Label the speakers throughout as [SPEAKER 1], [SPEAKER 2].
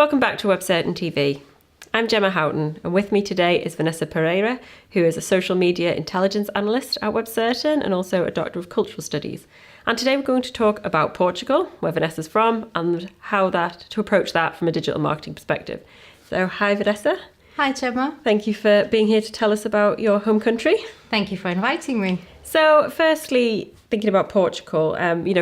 [SPEAKER 1] Welcome back to Webcertain TV. I'm Gemma Houghton, and with me today is Vanessa Pereira, who is a social media intelligence analyst at Webcertain and also a Doctor of Cultural Studies. And today we're going to talk about Portugal, where Vanessa's from, and how to approach that from a digital marketing perspective. So, hi Vanessa.
[SPEAKER 2] Hi Gemma.
[SPEAKER 1] Thank you for being here to tell us about your home country.
[SPEAKER 2] Thank you for inviting me.
[SPEAKER 1] So, firstly, thinking about Portugal,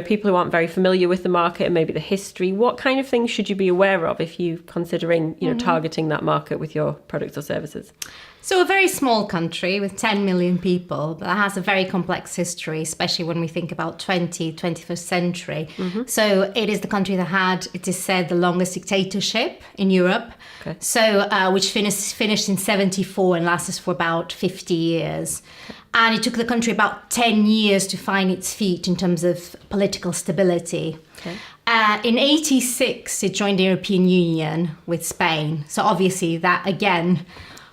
[SPEAKER 1] people who aren't very familiar with the market and maybe the history, what kind of things should you be aware of if you're considering, targeting that market with your products or services?
[SPEAKER 2] So a very small country with 10 million people that has a very complex history, especially when we think about 21st century. Mm-hmm. So it is the country that had, it is said, the longest dictatorship in Europe. Okay. So which finished in 74 and lasted for about 50 years. Okay. And it took the country about 10 years to find its feet in terms of political stability. Okay. In 86, it joined the European Union with Spain. So obviously that, again,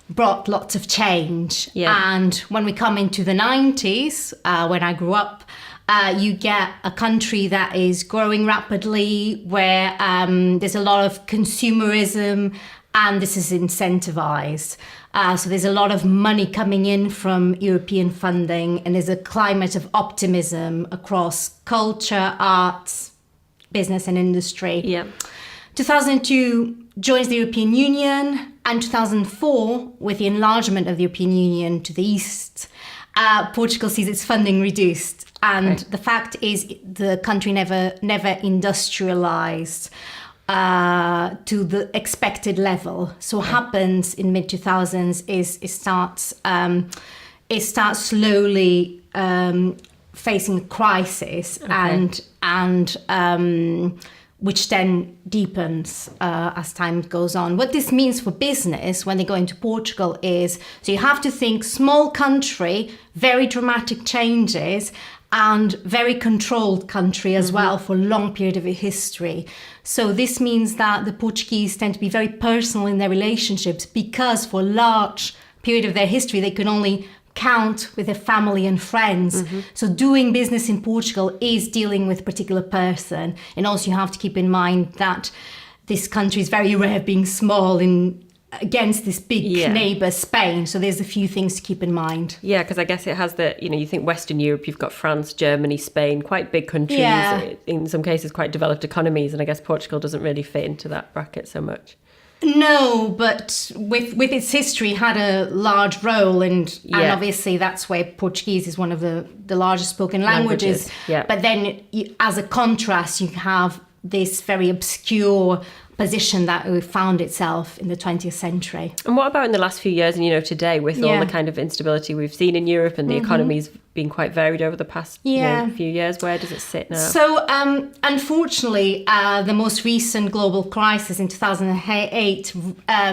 [SPEAKER 2] brought lots of change. Yeah. And when we come into the 90s, when I grew up, you get a country that is growing rapidly, where there's a lot of consumerism, and this is incentivized. So there's a lot of money coming in from European funding, and there's a climate of optimism across culture, arts, business and industry. Yeah. 2002 joins the European Union, and 2004, with the enlargement of the European Union to the east, Portugal sees its funding reduced. And the fact is the country never industrialized to the expected level. So what happens in mid-2000s is it starts slowly facing a crisis, and which then deepens as time goes on. What this means for business when they go into Portugal is, so you have to think small country, very dramatic changes, and very controlled country as well for a long period of history. So this means that the Portuguese tend to be very personal in their relationships, because for a large period of their history, they can only count with their family and friends. Mm-hmm. So doing business in Portugal is dealing with a particular person. And also you have to keep in mind that this country is very rare being small against this big neighbour, Spain. So there's a few things to keep in mind. Yeah,
[SPEAKER 1] because I guess it has you think Western Europe, you've got France, Germany, Spain, quite big countries, in some cases quite developed economies. And I guess Portugal doesn't really fit into that bracket so much.
[SPEAKER 2] No, but with its history had a large role, and obviously that's where Portuguese is one of the largest spoken languages. Yeah. But then as a contrast, you have this very obscure position that found itself in the 20th century.
[SPEAKER 1] And what about in the last few years and, today with all the kind of instability we've seen in Europe and the economy's been quite varied over the past few years? Where does it sit now?
[SPEAKER 2] So, unfortunately, the most recent global crisis in 2008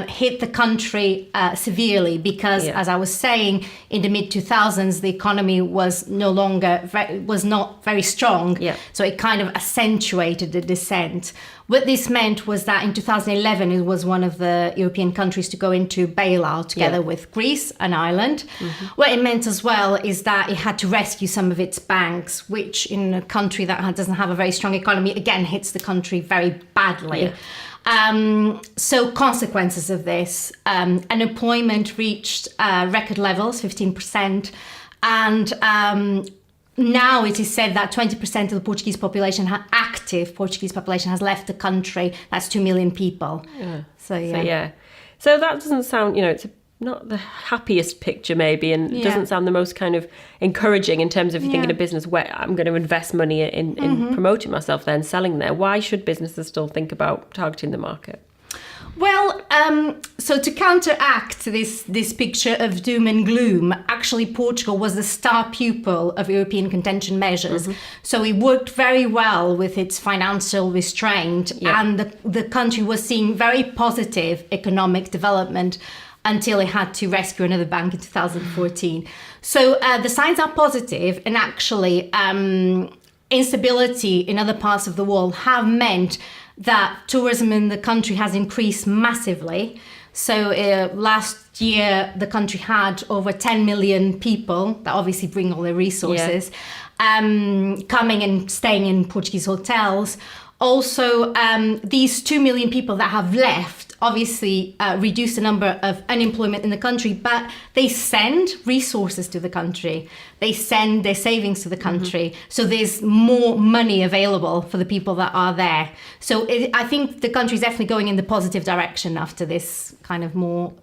[SPEAKER 2] hit the country severely because, as I was saying, in the mid-2000s, the economy was not very strong. Yeah. So it kind of accentuated the descent. What this meant was that in 2011, it was one of the European countries to go into bailout together with Greece and Ireland. Mm-hmm. What it meant as well is that it had to rescue some of its banks, which in a country that doesn't have a very strong economy, again, hits the country very badly. Yeah. So consequences of this, unemployment reached record levels, 15%, and now it is said that 20% of the Portuguese population, active Portuguese population, has left the country. That's 2 million people. Yeah. So
[SPEAKER 1] that doesn't sound, it's not the happiest picture maybe, and doesn't sound the most kind of encouraging in terms of thinking of business where I'm going to invest money in promoting myself there and selling there. Why should businesses still think about targeting the market?
[SPEAKER 2] Well, so to counteract this picture of doom and gloom, actually Portugal was the star pupil of European contention measures. Mm-hmm. So it worked very well with its financial restraint, and the country was seeing very positive economic development until it had to rescue another bank in 2014. So the signs are positive, and actually instability in other parts of the world have meant that tourism in the country has increased massively. So last year, the country had over 10 million people that obviously bring all their resources coming and staying in Portuguese hotels. Also, these 2 million people that have left obviously reduce the number of unemployment in the country, but they send resources to the country. They send their savings to the country. So there's more money available for the people that are there. So I think the country is definitely going in the positive direction after this kind of more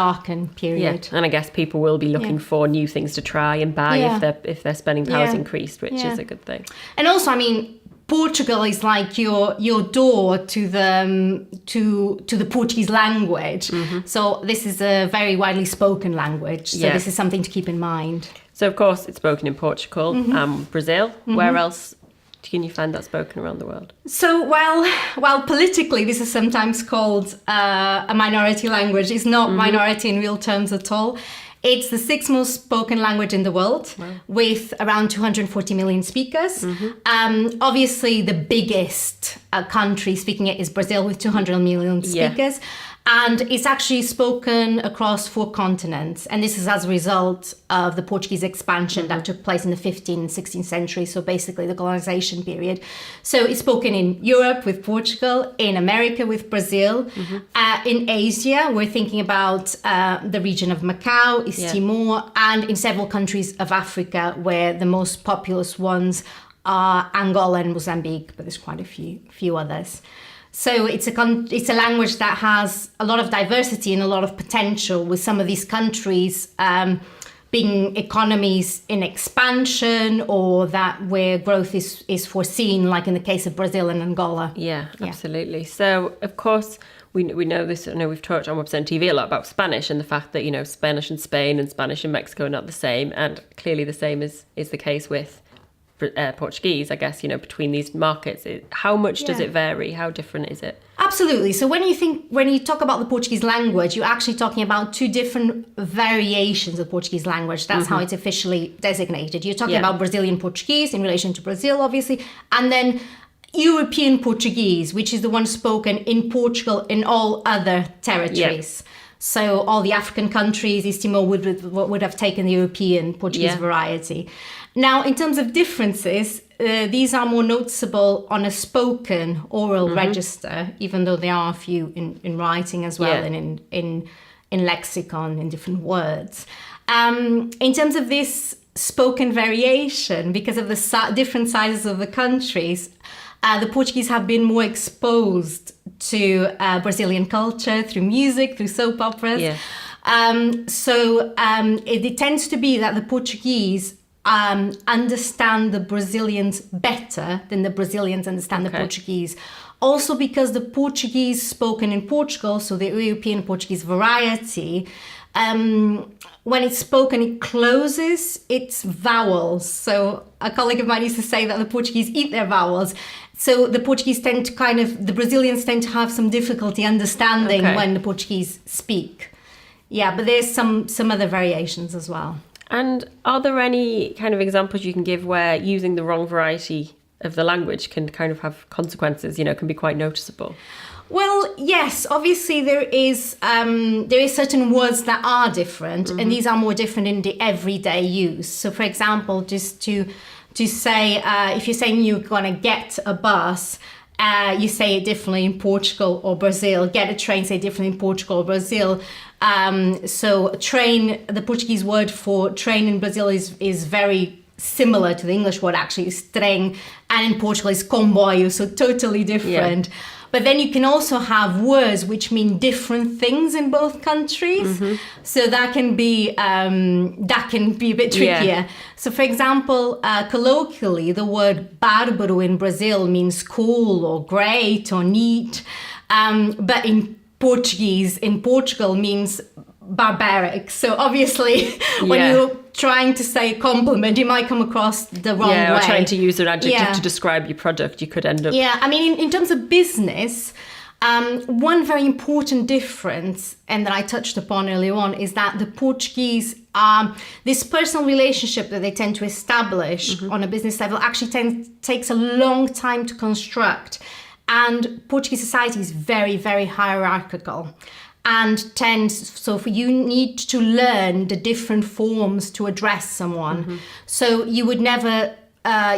[SPEAKER 2] darkened period.
[SPEAKER 1] Yeah, and I guess people will be looking for new things to try and buy if their spending power's increased, which is a good thing.
[SPEAKER 2] And also, I mean, Portugal is like your door to the Portuguese language. So this is a very widely spoken language. So this is something to keep in mind.
[SPEAKER 1] So of course it's spoken in Portugal and Brazil. Where else can you find that spoken around the world?
[SPEAKER 2] So while politically this is sometimes called a minority language, it's not minority in real terms at all. It's the 6th most spoken language in the world, with around 240 million speakers. Obviously, the biggest country speaking it is Brazil, with 200 million speakers. And it's actually spoken across 4 continents. And this is as a result of the Portuguese expansion that took place in the 15th and 16th century. So basically the colonization period. So it's spoken in Europe with Portugal, in America with Brazil. In Asia, we're thinking about the region of Macau, East Timor, and in several countries of Africa, where the most populous ones are Angola and Mozambique, but there's quite a few others. So it's a language that has a lot of diversity and a lot of potential, with some of these countries being economies in expansion, or that where growth is foreseen, like in the case of Brazil and Angola.
[SPEAKER 1] Yeah, absolutely. So of course we know this. I know we've talked on Webcertain TV a lot about Spanish and the fact that, you know, Spanish in Spain and Spanish in Mexico are not the same, and clearly the same is the case with Portuguese, I guess, you know, between these markets. How much does it vary? How different is it?
[SPEAKER 2] Absolutely. So when you talk about the Portuguese language, you're actually talking about 2 different variations of Portuguese language. That's how it's officially designated. You're talking about Brazilian Portuguese in relation to Brazil, obviously, and then European Portuguese, which is the one spoken in Portugal and all other territories. So all the African countries, East Timor would have taken the European Portuguese variety. Now, in terms of differences, these are more noticeable on a spoken oral register, even though there are a few in writing as well, and in lexicon, in different words. In terms of this spoken variation, because of the different sizes of the countries, the Portuguese have been more exposed to Brazilian culture through music, through soap operas. So it tends to be that the Portuguese understand the Brazilians better than the Brazilians understand the Portuguese. Also because the Portuguese spoken in Portugal, so the European Portuguese variety, when it's spoken, it closes its vowels. So a colleague of mine used to say that the Portuguese eat their vowels. So the Brazilians tend to have some difficulty understanding when the Portuguese speak. Yeah, but there's some other variations as well.
[SPEAKER 1] And are there any kind of examples you can give where using the wrong variety of the language can kind of have consequences, you know, can be quite noticeable?
[SPEAKER 2] Well, yes, obviously there is certain words that are different, and these are more different in the everyday use. So, for example, just to say, if you're saying you're going to get a bus, you say it differently in Portugal or Brazil. Get a train, say it differently in Portugal or Brazil. So train, the Portuguese word for train in Brazil is very similar to the English word, actually, is trem, and in Portugal is comboio, so totally different. Yeah. But then you can also have words which mean different things in both countries. So that can be a bit trickier. Yeah. So for example, colloquially, the word bárbaro in Brazil means cool or great or neat. But in Portuguese, in Portugal, means barbaric. So obviously, when you're trying to say a compliment, you might come across the wrong way.
[SPEAKER 1] Or trying to use an adjective to describe your product, you could end up...
[SPEAKER 2] Yeah, I mean, in terms of business, one very important difference, and that I touched upon earlier on, is that the Portuguese, this personal relationship that they tend to establish on a business level actually takes a long time to construct. And Portuguese society is very, very hierarchical. And you need to learn the different forms to address someone. So you would never,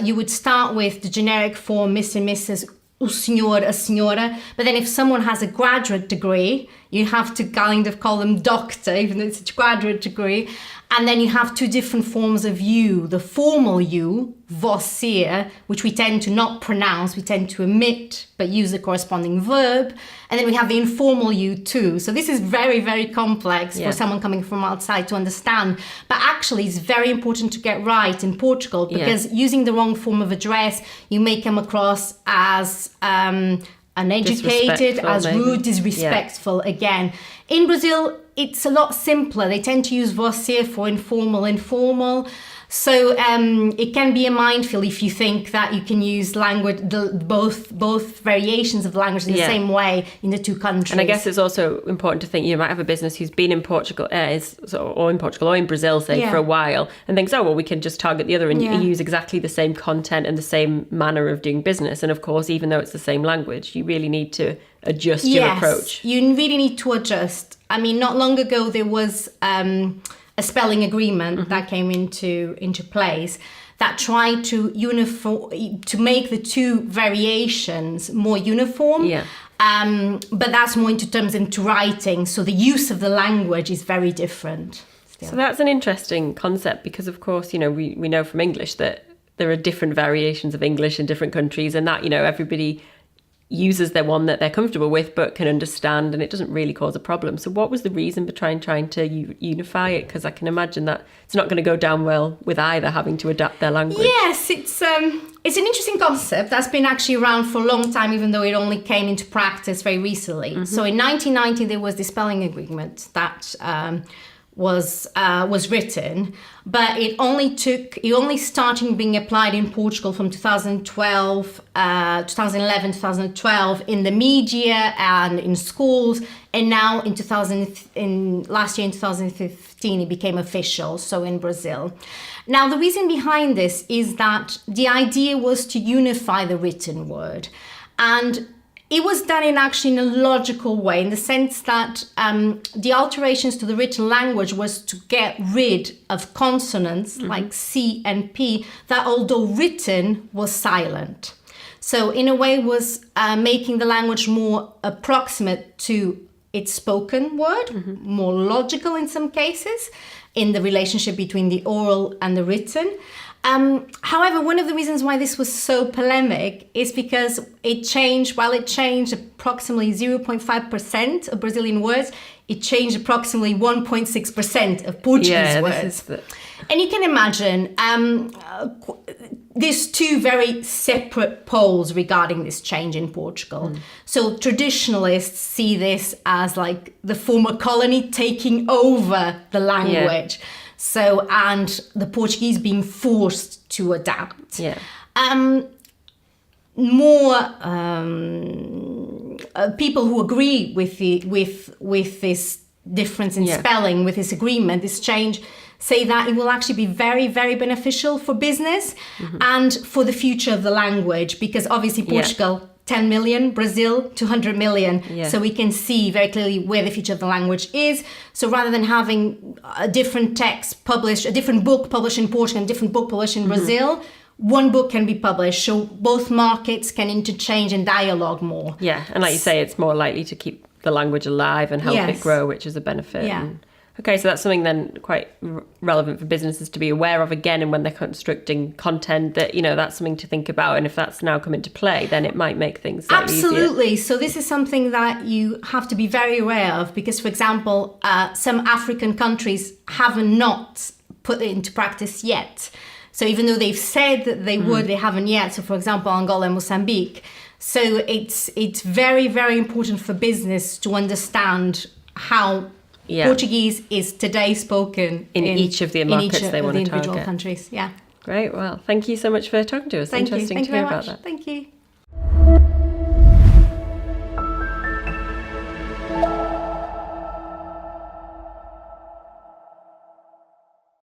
[SPEAKER 2] you would start with the generic form, Mr. and Mrs., o senhor, a senhora. But then if someone has a graduate degree, you have to kind of call them doctor, even though it's a graduate degree. And then you have two different forms of you. The formal you, você, which we tend to not pronounce, we tend to omit, but use the corresponding verb. And then we have the informal you too. So this is very, very complex for someone coming from outside to understand. But actually, it's very important to get right in Portugal, because using the wrong form of address, you may come across as uneducated, as rude, disrespectful again. In Brazil, it's a lot simpler. They tend to use você for informal. So it can be a minefield if you think that you can use language, both variations of language in the same way in the two countries.
[SPEAKER 1] And I guess it's also important to think you might have a business who's been in Portugal, or in Brazil, say, for a while, and thinks, oh, well, we can just target the other and use exactly the same content and the same manner of doing business. And of course, even though it's the same language, you really need to adjust your approach.
[SPEAKER 2] You really need to adjust. I mean, not long ago, there was a spelling agreement that came into place that tried to make the two variations more uniform. But that's more into terms into writing. So the use of the language is very different.
[SPEAKER 1] So that's an interesting concept, because of course, we know from English that there are different variations of English in different countries, and that, everybody uses their one that they're comfortable with but can understand, and it doesn't really cause a problem. So what was the reason behind trying to unify it? Because I can imagine that it's not going to go down well with either having to adapt their language.
[SPEAKER 2] Yes, it's an interesting concept that's been actually around for a long time, even though it only came into practice very recently. So in 1990 there was the spelling agreement that was written, but it only started being applied in Portugal from 2011, 2012 in the media and in schools, and now last year in 2015 it became official, so in Brazil. Now the reason behind this is that the idea was to unify the written word, and it was done in a logical way, in the sense that the alterations to the written language was to get rid of consonants like C and P that, although written, was silent. So in a way was making the language more approximate to its spoken word, more logical in some cases, in the relationship between the oral and the written. However, one of the reasons why this was so polemic is because it changed approximately 0.5% of Brazilian words, it changed approximately 1.6% of Portuguese words. And you can imagine there's two very separate poles regarding this change in Portugal. So traditionalists see this as like the former colony taking over the language. So, and the Portuguese being forced to adapt. People who agree with this difference in spelling, with this agreement, this change, say that it will actually be very, very beneficial for business and for the future of the language, because obviously Portugal, 10 million, Brazil, 200 million. So we can see very clearly where the future of the language is. So rather than having a different text published, a different book published in Portugal and a different book published in Brazil, one book can be published. So both markets can interchange and dialogue more.
[SPEAKER 1] And like you say, it's more likely to keep the language alive and help it grow, which is a benefit. Okay, so that's something then quite relevant for businesses to be aware of again, and when they're constructing content, that, that's something to think about. And if that's now come into play, then it might make things slightly
[SPEAKER 2] Absolutely.
[SPEAKER 1] easier.
[SPEAKER 2] So this is something that you have to be very aware of, because, for example, some African countries have not put it into practice yet. So even though they've said that they would, they haven't yet. So, for example, Angola and Mozambique. So it's very, very important for business to understand how Portuguese is today spoken
[SPEAKER 1] in each of the markets they want to target.
[SPEAKER 2] Individual countries.
[SPEAKER 1] Great. Well, thank you so much for talking to us.
[SPEAKER 2] Thank
[SPEAKER 1] Interesting
[SPEAKER 2] you.
[SPEAKER 1] to hear about
[SPEAKER 2] much.
[SPEAKER 1] that.
[SPEAKER 2] Thank you.